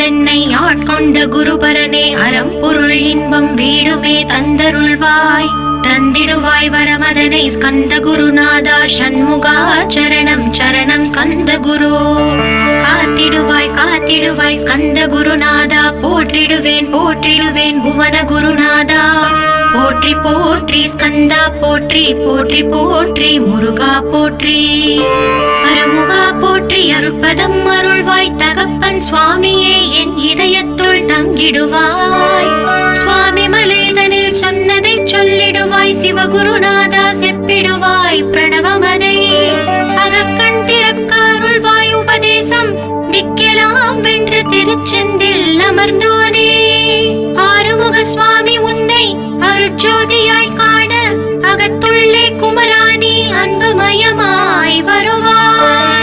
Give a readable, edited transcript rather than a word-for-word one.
வந்தென்னை ஆட்கொண்ட குருபரனே அறம் பொருள் இன்பம் வீடுமே தந்தருள்வாய் தந்திடுவாய் வரமதனை ஸ்கந்த குருநாதா ஷண்முகா சரணம் சரணம் ஸ்கந்த குரு காத்திடுவாய் காத்திடுவாய் ஸ்கந்த குருநாதா போற்றிடுவேன் போற்றிடுவேன் புவன குருநாதா போற்றி போற்றி ஸ்கந்தா போற்றி போற்றி போற்றி முருகா போற்றி அருமுகா போற்றி அருட்பதம் அருள்வாய் தகப்பன் சுவாமியே என் இதயத்துள் தங்கிடுவாய் சுவாமி மலேதனில் சொன்னதை சொல்லிடுவாய் சிவகுருநாதா செப்பிடுவாய் பிரணவமனை அகக்கண் திறக்க அருள்வாய் உபதேசம் திக்கெல்லாம் வென்று திருச்செந்தில் அமர்ந்தோனே ஆறுமுக சுவாமி உன்னை அருட்ஜோதியாய் காண அகத்துள்ளே குமராணி அன்புமயமாய் வருவாய்.